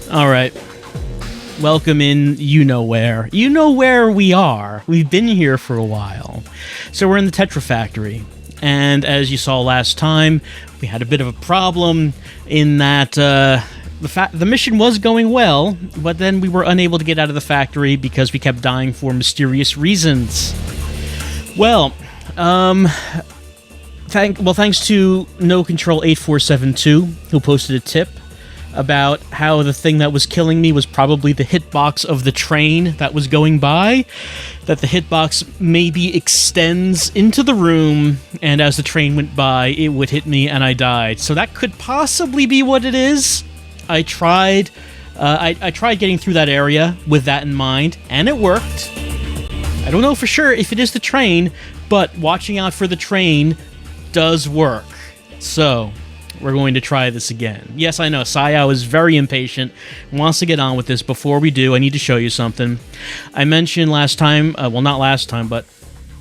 Alright. Welcome in, you know where. You know where we are. We've been here for a while. So we're in the Tetra Factory. And as you saw last time, we had a bit of a problem in that the mission was going well, but then we were unable to get out of the factory because we kept dying for mysterious reasons. Well, thanks to No Control 8472, who posted a tip about how the thing that was killing me was probably the hitbox of the train that was going by, that the hitbox maybe extends into the room, and as the train went by, it would hit me and I died. So that could possibly be what it is. I tried getting through that area with that in mind, and it worked. I don't know for sure if it is the train, but watching out for the train does work. So we're going to try this again. Yes, I know, Sayao is very impatient, wants to get on with this. Before we do, I need to show you something. I mentioned last time, well, not last time, but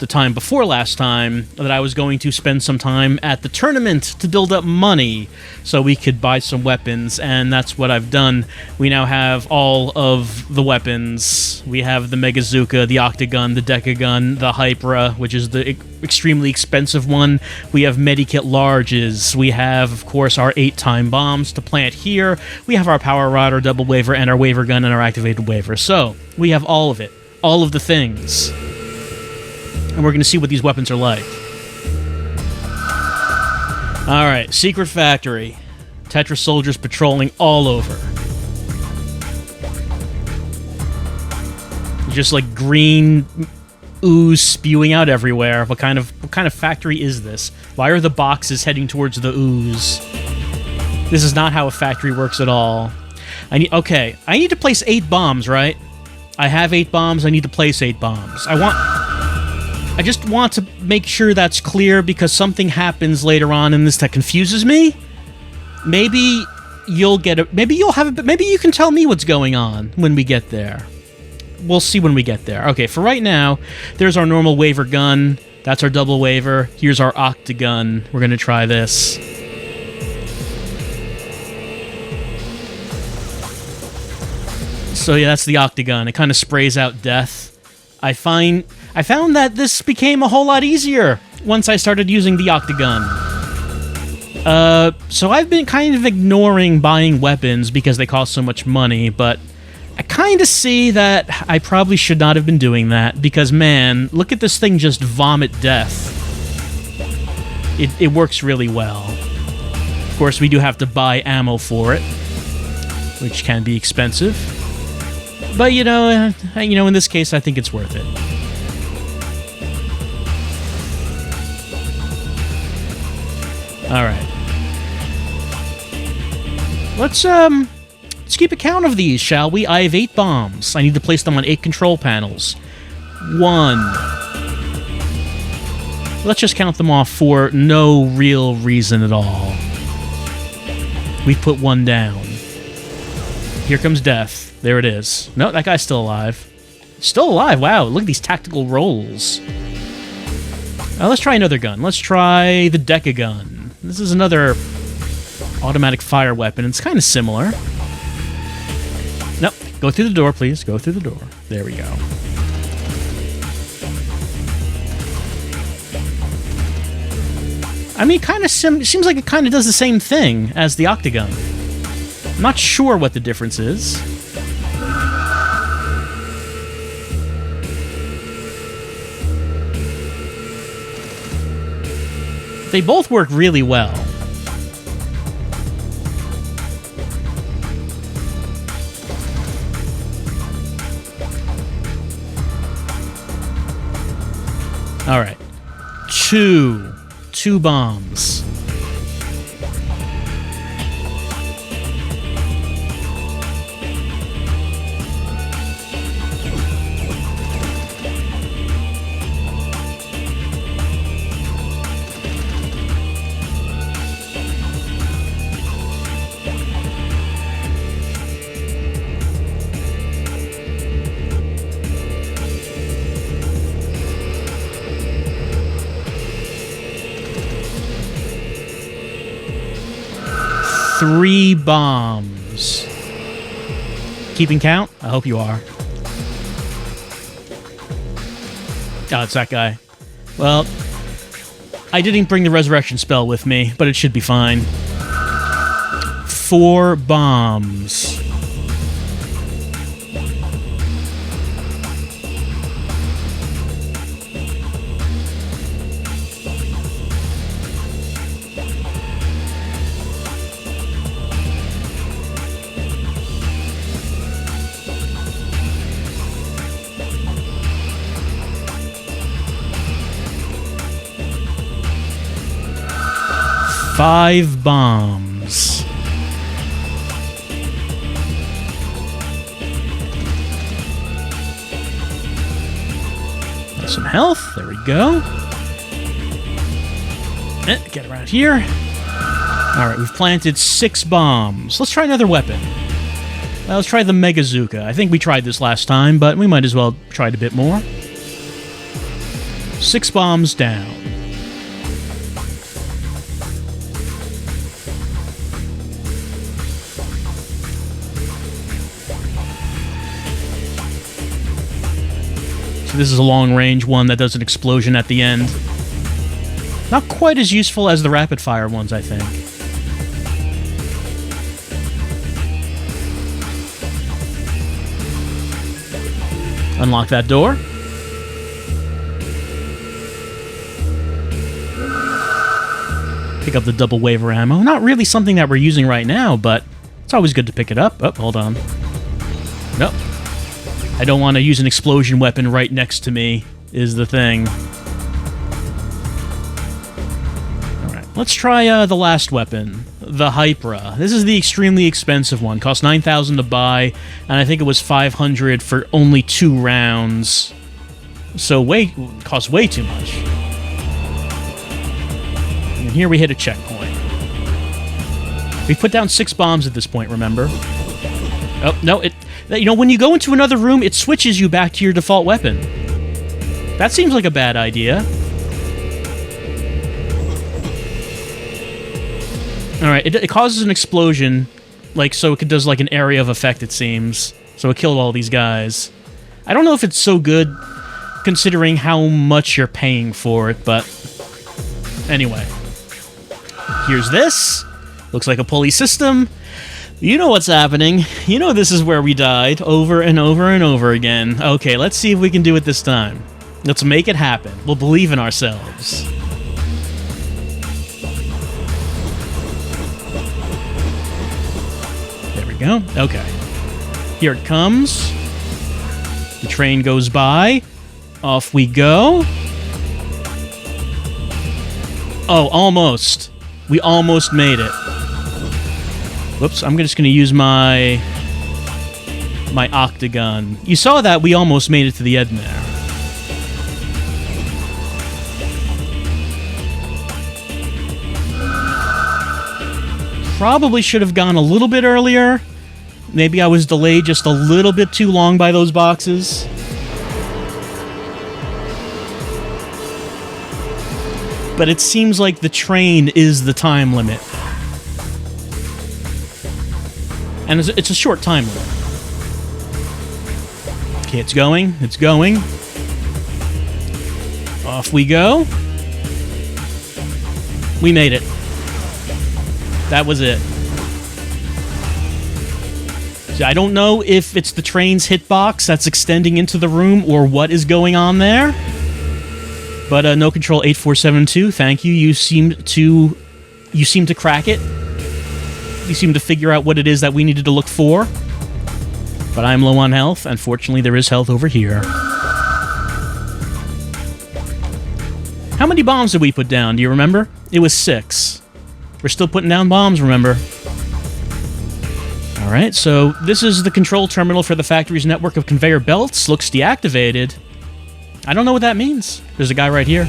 the time before last time, that I was going to spend some time at the tournament to build up money so we could buy some weapons, and that's what I've done. We now have all of the weapons. We have the Megazuka, the Octagun, the Decagun, the Hypra, which is the extremely expensive one. We have Medikit Larges. We have, of course, our 8-time bombs to plant here. We have our Power Rod, our Double Waver, and our Waver Gun, and our Activated Waver. So, we have all of it. All of the things. And we're going to see what these weapons are like. Alright, Secret Factory. Tetra soldiers patrolling all over. Just like green ooze spewing out everywhere. What kind of factory is this? Why are the boxes heading towards the ooze? This is not how a factory works at all. I need to place 8 bombs, right? I have 8 bombs, I need to place 8 bombs. I just want to make sure that's clear because something happens later on in this that confuses me. Maybe you'll get it. Maybe you'll have it. Maybe you can tell me what's going on when we get there. We'll see when we get there. Okay, for right now, there's our normal Waver Gun. That's our Double Waver. Here's our Octagun. We're going to try this. So yeah, that's the Octagun. It kind of sprays out death. I found that this became a whole lot easier once I started using the Octagun. So I've been kind of ignoring buying weapons because they cost so much money, but I kind of see that I probably should not have been doing that because, man, look at this thing just vomit death. It works really well. Of course, we do have to buy ammo for it, which can be expensive. But, you know, in this case, I think it's worth it. Alright. Let's keep a count of these, shall we? I have 8 bombs. I need to place them on 8 control panels. 1. Let's just count them off for no real reason at all. We put 1 down. Here comes death. There it is. No, that guy's still alive. Still alive, wow. Look at these tactical rolls. Let's try another gun. Let's try the Decagun. This is another automatic fire weapon. It's kind of similar. Nope. Go through the door, please. Go through the door. There we go. I mean, kind of seems like it kind of does the same thing as the Octagun. I'm not sure what the difference is. They both work really well. All right. 2 bombs. 3 bombs. Keeping count? I hope you are. Oh, it's that guy. Well, I didn't bring the resurrection spell with me, but it should be fine. 4 bombs. Five bombs. Some health. There we go. Get around here. Alright, we've planted 6 bombs. Let's try another weapon. Let's try the Mekaguards. I think we tried this last time, but we might as well try it a bit more. 6 bombs down. This is a long-range one that does an explosion at the end. Not quite as useful as the rapid-fire ones, I think. Unlock that door. Pick up the double waiver ammo. Not really something that we're using right now, but it's always good to pick it up. Oh, hold on. Nope. I don't want to use an explosion weapon right next to me, is the thing. Alright, let's try the last weapon, the Hypra. This is the extremely expensive one. Cost 9,000 to buy, and I think it was 500 for only 2 rounds. So costs way too much. And here we hit a checkpoint. We've put down 6 bombs at this point, remember? Oh, no, you know, when you go into another room, it switches you back to your default weapon. That seems like a bad idea. Alright, it causes an explosion, like, so it does, like, an area of effect, it seems. So it killed all these guys. I don't know if it's so good, considering how much you're paying for it, but... Anyway. Here's this. Looks like a pulley system. You know what's happening. You know this is where we died over and over and over again. Okay, let's see if we can do it this time. Let's make it happen. We'll believe in ourselves. There we go. Okay. Here it comes. The train goes by. Off we go. Oh, almost. We almost made it. Whoops, I'm just going to use my octagon. You saw that we almost made it to the end there. Probably should have gone a little bit earlier. Maybe I was delayed just a little bit too long by those boxes. But it seems like the train is the time limit. And it's a short time limit. Okay, it's going. It's going. Off we go. We made it. That was it. So I don't know if it's the train's hitbox that's extending into the room or what is going on there. But No Control 8472, thank you. You seem to crack it. You seem to figure out what it is that we needed to look for. But I'm low on health. Unfortunately, there is health over here. How many bombs did we put down? Do you remember? It was 6. We're still putting down bombs, remember? Alright, so this is the control terminal for the factory's network of conveyor belts. Looks deactivated. I don't know what that means. There's a guy right here.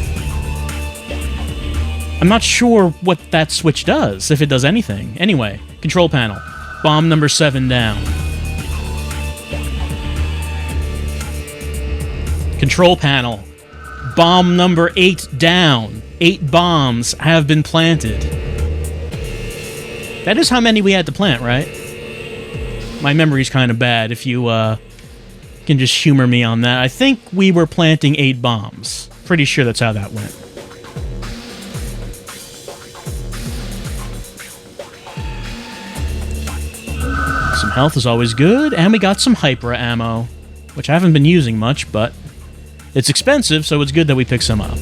I'm not sure what that switch does, if it does anything. Anyway, control panel. Bomb number 7 down. Control panel. Bomb number 8 down. 8 bombs have been planted. That is how many we had to plant, right? My memory's kind of bad, if you can just humor me on that. I think we were planting 8 bombs. Pretty sure that's how that went. Some health is always good, and we got some Hypera ammo, which I haven't been using much, but it's expensive, so it's good that we pick some up.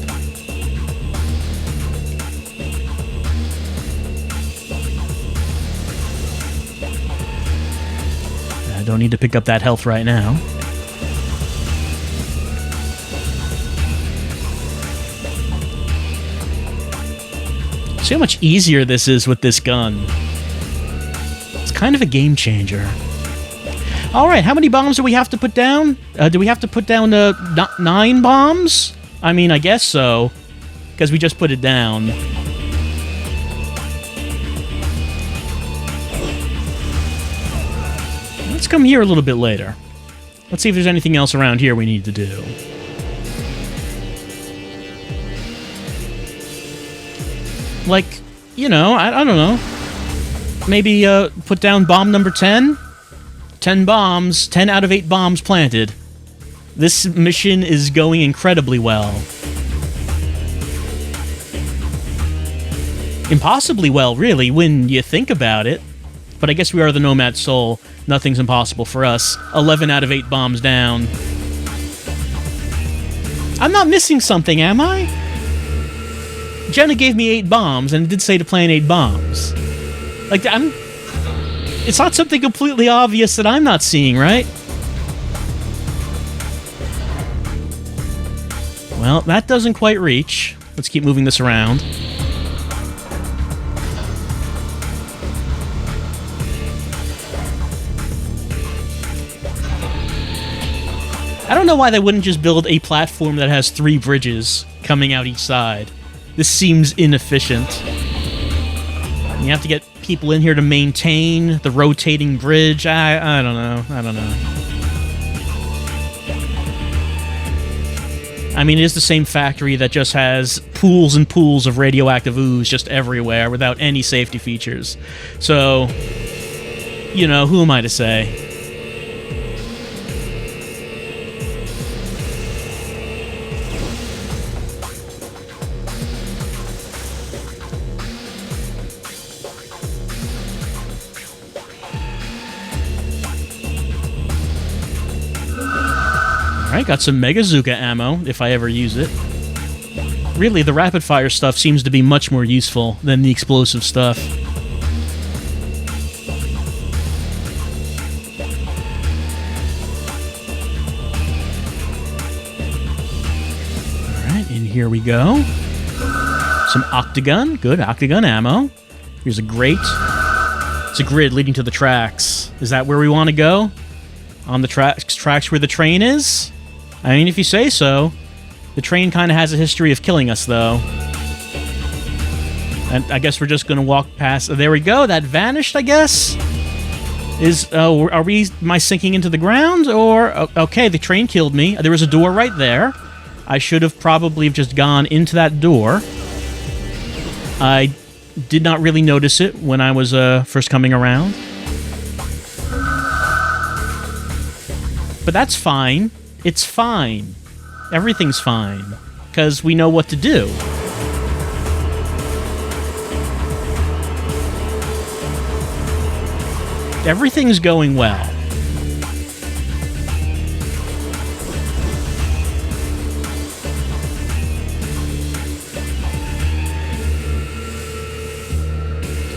I don't need to pick up that health right now. See how much easier this is with this gun. It's kind of a game changer. Alright, how many bombs do we have to put down? Do we have to put down 9 bombs? I mean, I guess so, because we just put it down. Let's come here a little bit later. Let's see if there's anything else around here we need to do. Like, you know, I don't know. Maybe put down bomb number 10? 10 bombs, 10 out of 8 bombs planted. This mission is going incredibly well. Impossibly well, really, when you think about it. But I guess we are the Nomad Soul. Nothing's impossible for us. 11 out of 8 bombs down. I'm not missing something, am I? Jenna gave me 8 bombs, and it did say to plant 8 bombs. Like, it's not something completely obvious that I'm not seeing, right? Well, that doesn't quite reach. Let's keep moving this around. I don't know why they wouldn't just build a platform that has 3 bridges coming out each side. This seems inefficient. You have to get people in here to maintain the rotating bridge. I don't know. I don't know. I mean, it is the same factory that just has pools and pools of radioactive ooze just everywhere without any safety features. So, you know, who am I to say? Alright, got some Mekaguards ammo, if I ever use it. Really, the rapid-fire stuff seems to be much more useful than the explosive stuff. Alright, and here we go. Some Octagon. Good, Octagon ammo. Here's a grate. It's a grid leading to the tracks. Is that where we want to go? On the tracks where the train is? I mean, if you say so. The train kind of has a history of killing us, though. And I guess we're just going to walk past... There we go, that vanished, I guess? Am I sinking into the ground? Or... Okay, the train killed me. There was a door right there. I should have probably just gone into that door. I did not really notice it when I was first coming around. But that's fine. It's fine. Everything's fine. Because we know what to do. Everything's going well.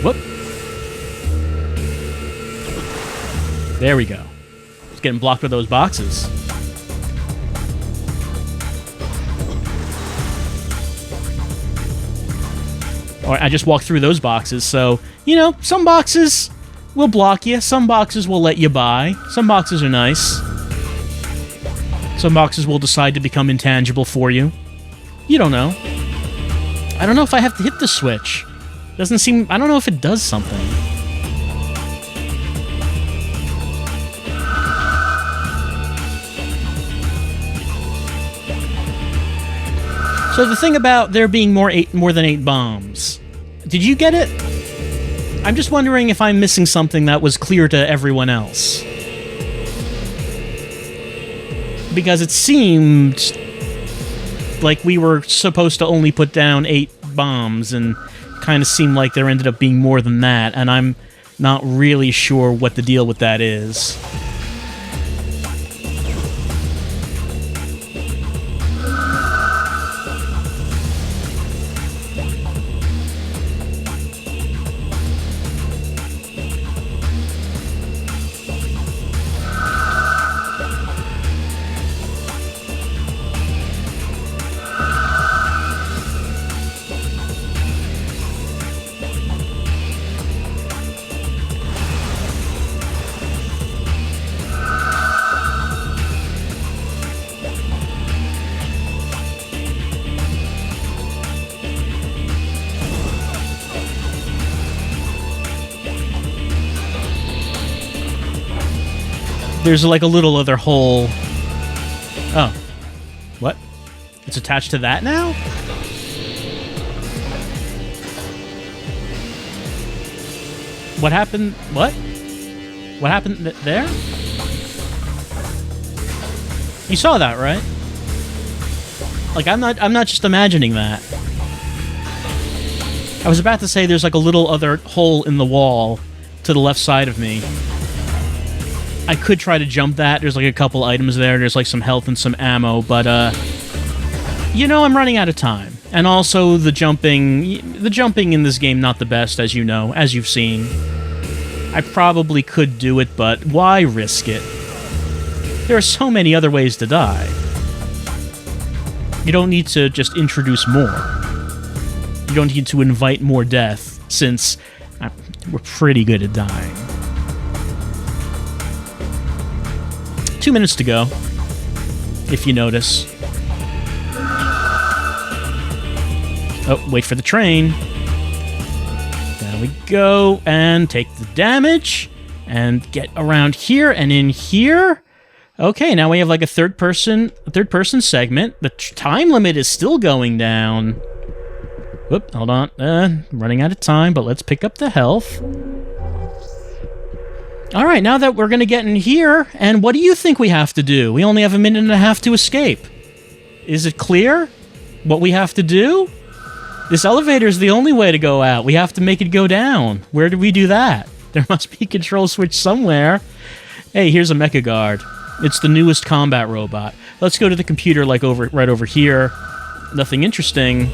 Whoop. There we go. It's getting blocked with those boxes. Or I just walked through those boxes, so, you know, some boxes will block you, some boxes will let you by, some boxes are nice. Some boxes will decide to become intangible for you. You don't know. I don't know if I have to hit the switch. Doesn't seem... I don't know if it does something. So the thing about there being more than 8 bombs, did you get it? I'm just wondering if I'm missing something that was clear to everyone else. Because it seemed like we were supposed to only put down 8 bombs, and kind of seemed like there ended up being more than that, and I'm not really sure what the deal with that is. There's like a little other hole. Oh. What? It's attached to that now? What happened? What? What happened there? You saw that, right? Like, I'm not just imagining that. I was about to say there's like a little other hole in the wall to the left side of me. I could try to jump that. There's like a couple items there. There's like some health and some ammo, but you know, I'm running out of time. And also the jumping in this game not the best, as you know, as you've seen. I probably could do it, but why risk it? There are so many other ways to die. You don't need to just introduce more. You don't need to invite more death, since we're pretty good at dying. 2 minutes to go, if you notice. Oh, wait for the train. There we go, and take the damage, and get around here and in here. Okay, now we have like a third person segment. The time limit is still going down. Whoop, hold on. Running out of time, but let's pick up the health. Alright, now that we're gonna get in here, and what do you think we have to do? We only have a minute and a half to escape. Is it clear what we have to do? This elevator is the only way to go out. We have to make it go down. Where do we do that? There must be a control switch somewhere. Hey, here's a Mekaguard. It's the newest combat robot. Let's go to the computer, like right over here. Nothing interesting.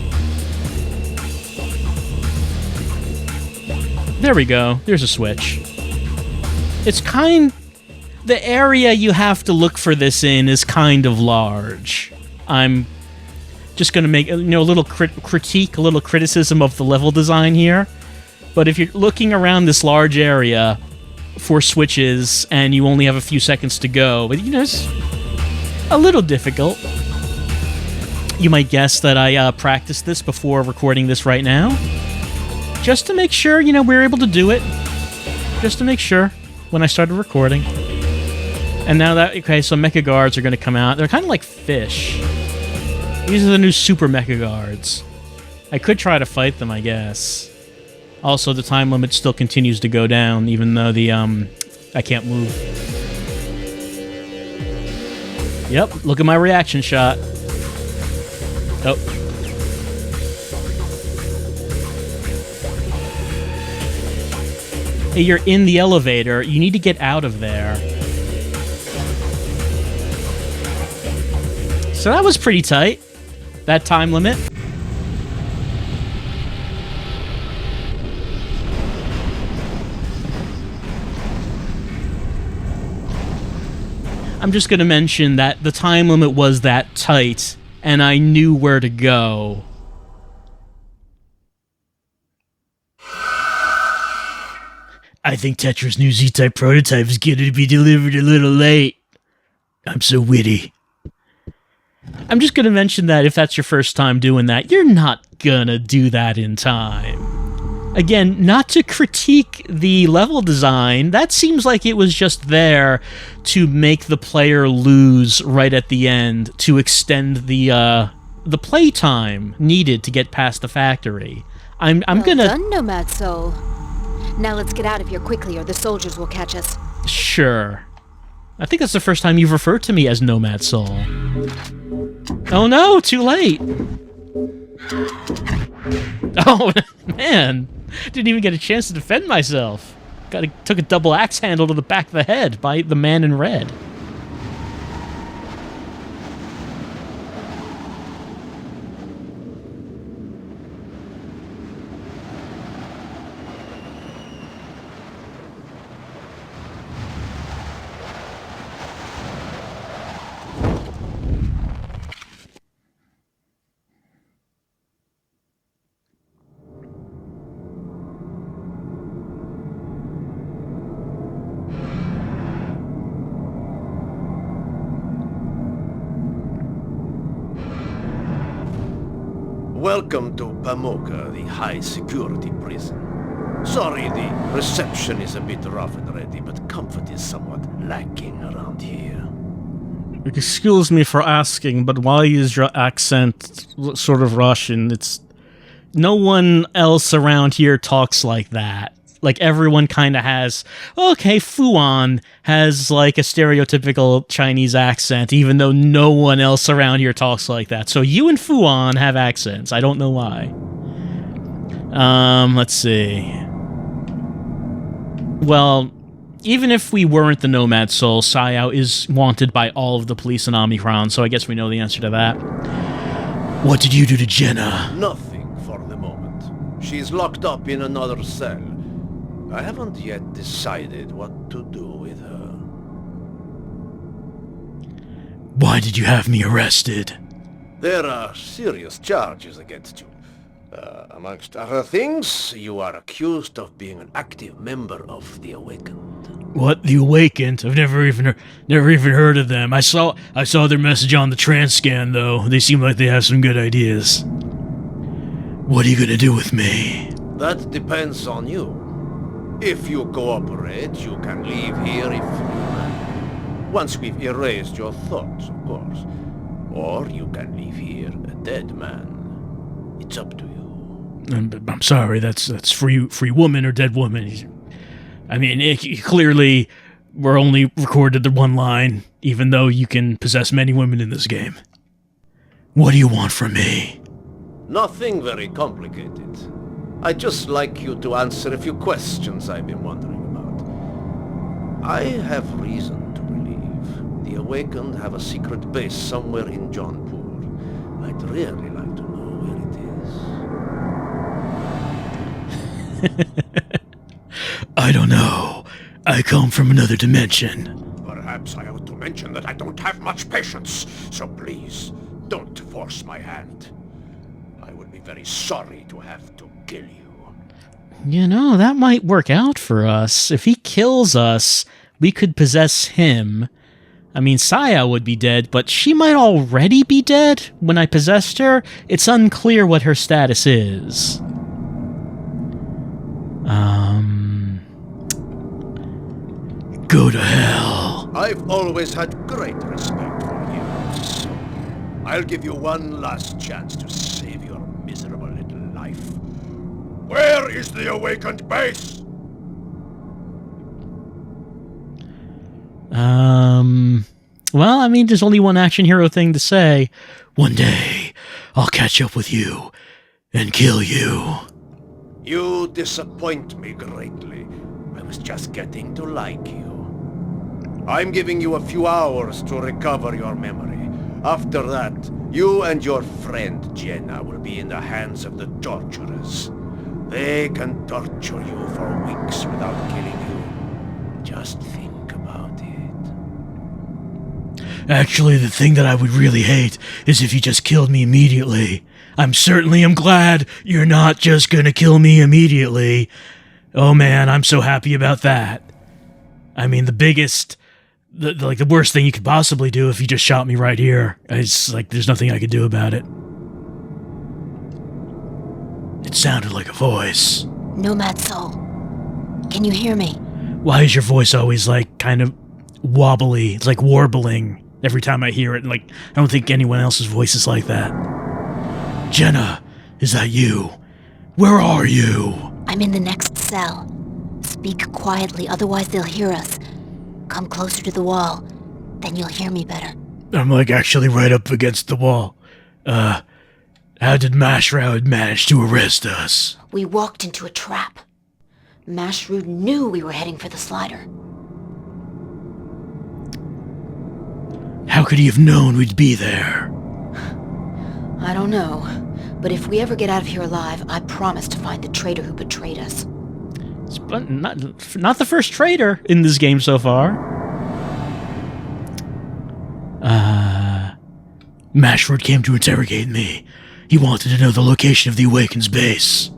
There we go. There's a switch. It's the area you have to look for this in is kind of large. I'm just going to make a little critique, a little criticism of the level design here. But if you're looking around this large area for switches and you only have a few seconds to go, it's a little difficult. You might guess that I practiced this before recording this right now, just to make sure, we're able to do it. Just to make sure. When I started recording. And now that, okay, so Mekaguards are going to come out. They're kind of like fish. These are the new super Mekaguards. I could try to fight them, I guess. Also, the time limit still continues to go down, even though the, I can't move. Yep, look at my reaction shot. Oh. Hey, you're in the elevator. You need to get out of there. So that was pretty tight. That time limit. I'm just going to mention that the time limit was that tight, and I knew where to go. I think Tetra's new Z-Type prototype is going to be delivered a little late. I'm so witty. I'm just going to mention that if that's your first time doing that, you're not going to do that in time. Again, not to critique the level design, that seems like it was just there to make the player lose right at the end, to extend the play time needed to get past the factory. I'm well gonna... done, Nomad Soul. Now let's get out of here quickly or the soldiers will catch us. Sure. I think that's the first time you've referred to me as Nomad Soul. Oh no, too late! Oh, man! Didn't even get a chance to defend myself. Took a double axe handle to the back of the head by the man in red. Welcome to Pamoka, the high-security prison. Sorry, the reception is a bit rough and ready, but comfort is somewhat lacking around here. Excuse me for asking, but why is your accent sort of Russian? No one else around here talks like that. Like, everyone kind of has... Okay, Fuan has, like, a stereotypical Chinese accent, even though no one else around here talks like that. So you and Fuan have accents. I don't know why. Let's see. Well, even if we weren't the Nomad Soul, Sayao is wanted by all of the police in Omikron, so I guess we know the answer to that. What did you do to Jenna? Nothing for the moment. She's locked up in another cell. I haven't yet decided what to do with her. Why did you have me arrested? There are serious charges against you. Amongst other things, you are accused of being an active member of the Awakened. What? The Awakened? I've never even heard of them. I saw their message on the Transcan, though. They seem like they have some good ideas. What are you gonna do with me? That depends on you. If you cooperate, you can leave here a free man. Once we've erased your thoughts, of course. Or you can leave here a dead man. It's up to you. I'm sorry, that's free woman or dead woman. I mean, clearly we're only recorded the one line, even though you can possess many women in this game. What do you want from me? Nothing very complicated. I'd just like you to answer a few questions I've been wondering about. I have reason to believe the Awakened have a secret base somewhere in Jaunpur. I'd really like to know where it is. I don't know. I come from another dimension. Perhaps I ought to mention that I don't have much patience, so please, don't force my hand. I would be very sorry to have to kill you. You know, that might work out for us. If he kills us, we could possess him. I mean, Saya would be dead, but she might already be dead when I possessed her. It's unclear what her status is. Go to hell. I've always had great respect for you, so I'll give you one last chance to save your miserable little life. Where is the Awakened base? Well, I mean, there's only one action hero thing to say. One day, I'll catch up with you and kill you. You disappoint me greatly. I was just getting to like you. I'm giving you a few hours to recover your memory. After that, you and your friend Jenna will be in the hands of the torturers. They can torture you for weeks without killing you. Just think about it. Actually, the thing that I would really hate is if you just killed me immediately. I'm glad you're not just gonna kill me immediately. Oh man, I'm so happy about that. I mean, the worst thing you could possibly do if you just shot me right here. It's like, there's nothing I could do about it. It sounded like a voice. Nomad Soul, can you hear me? Why is your voice always, like, kind of wobbly? It's like warbling every time I hear it. Like, I don't think anyone else's voice is like that. Jenna, is that you? Where are you? I'm in the next cell. Speak quietly, otherwise they'll hear us. Come closer to the wall, then you'll hear me better. I'm like actually right up against the wall. How did Mashroud manage to arrest us? We walked into a trap. Mashrood knew we were heading for the slider. How could he have known we'd be there? I don't know, but if we ever get out of here alive, I promise to find the traitor who betrayed us. It's not the first traitor in this game so far. Mashroud came to interrogate me. He wanted to know the location of the Awaken's base.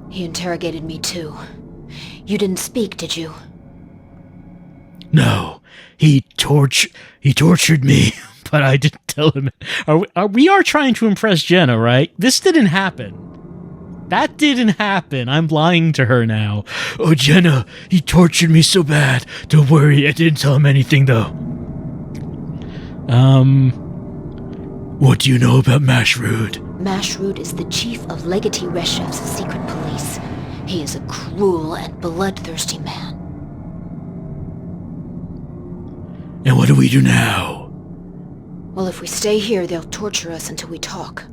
He interrogated me too. You didn't speak, did you? No, he tortured me. But I didn't tell him. We are trying to impress Jenna, right? This didn't happen. That didn't happen. I'm lying to her now. Oh, Jenna, he tortured me so bad. Don't worry, I didn't tell him anything, though. What do you know about Mashrood? Mashrood is the chief of Legatee Reshev's secret police. He is a cruel and bloodthirsty man. And what do we do now? Well, if we stay here, they'll torture us until we talk.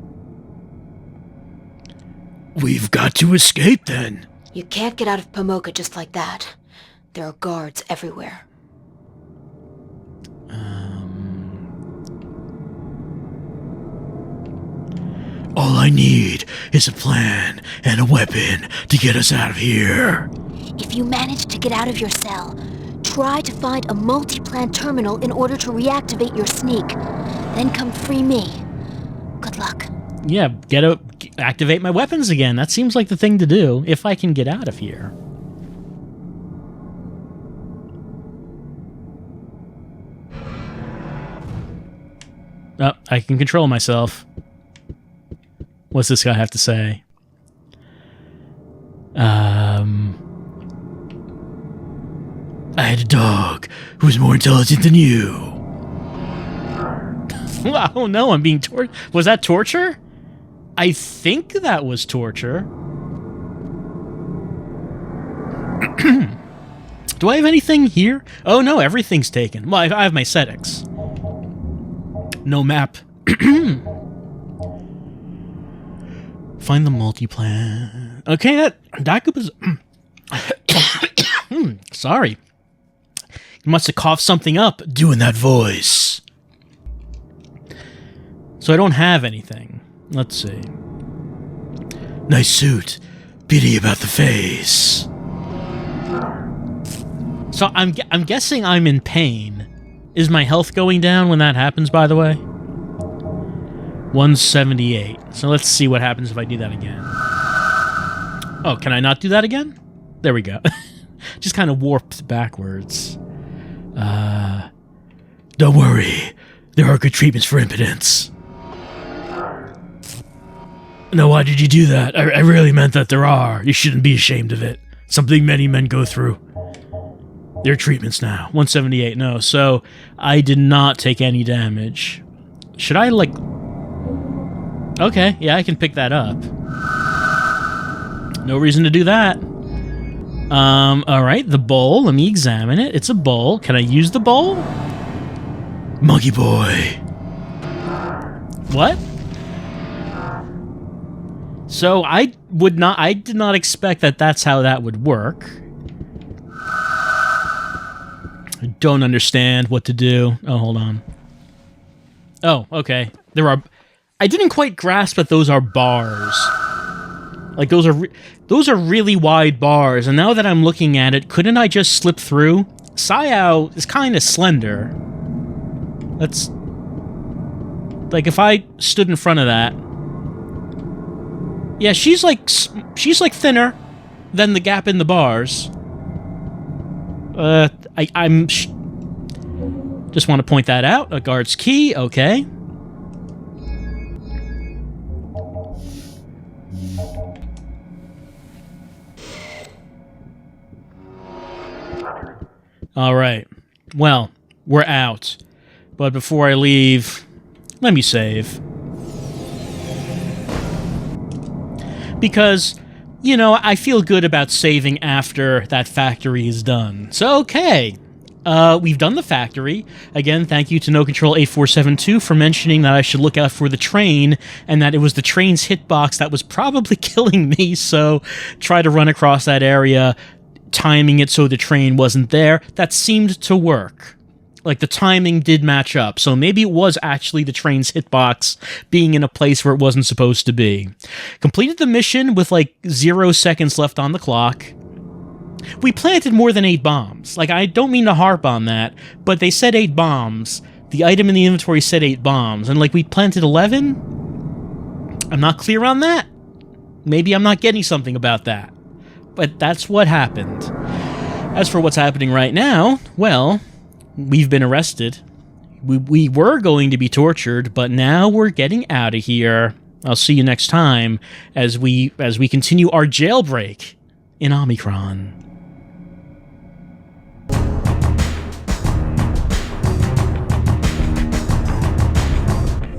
We've got to escape, then. You can't get out of Pomoka just like that. There are guards everywhere. All I need is a plan and a weapon to get us out of here. If you manage to get out of your cell, try to find a multi-plan terminal in order to reactivate your sneak. Then come free me. Good luck. Yeah, activate my weapons again. That seems like the thing to do, if I can get out of here. Oh, I can control myself. What's this guy have to say? I had a dog who was more intelligent than you. Oh no, I'm being tortured. Was that torture? I think that was torture. Do I have anything here? Oh no, everything's taken. Well, I have my settings. No map. Find the multiplan. Okay, that was... Sorry. You must have coughed something up. Doing that voice. So I don't have anything. Let's see. Nice suit. Pity about the face. So I'm guessing I'm in pain. Is my health going down when that happens, by the way? 178. So let's see what happens if I do that again. Oh, can I not do that again? There we go. Just kind of warped backwards. Don't worry. There are good treatments for impotence. No, why did you do that? I really meant that there are. You shouldn't be ashamed of it. Something many men go through. There are treatments now. 178, no. So I did not take any damage. Should I, like... Okay, yeah, I can pick that up. No reason to do that. Alright, the bowl. Let me examine it. It's a bowl. Can I use the bowl? Monkey boy. What? So I did not expect that that's how that would work. I don't understand what to do. Oh, hold on. Oh, okay. I didn't quite grasp that those are bars. Like, those are really wide bars, and now that I'm looking at it, couldn't I just slip through? Sayao is kind of slender. That's... Like, if I stood in front of that... Yeah, she's like thinner than the gap in the bars. I'm just want to point that out. A guard's key, okay. All right. Well, we're out. But before I leave, let me save. Because you know, I feel good about saving after that factory is done. So, okay. We've done the factory. Again, thank you to No Control 8472 for mentioning that I should look out for the train, and that it was the train's hitbox that was probably killing me, so try to run across that area, timing it so the train wasn't there. That seemed to work. Like, the timing did match up, so maybe it was actually the train's hitbox being in a place where it wasn't supposed to be. Completed the mission with, like, 0 seconds left on the clock. We planted more than 8 bombs. Like, I don't mean to harp on that, but they said 8 bombs. The item in the inventory said 8 bombs, and, like, we planted 11? I'm not clear on that. Maybe I'm not getting something about that. But that's what happened. As for what's happening right now, well, we've been arrested. We were going to be tortured, but now we're getting out of here. I'll see you next time as we continue our jailbreak in Omikron.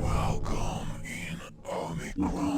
Welcome in Omikron.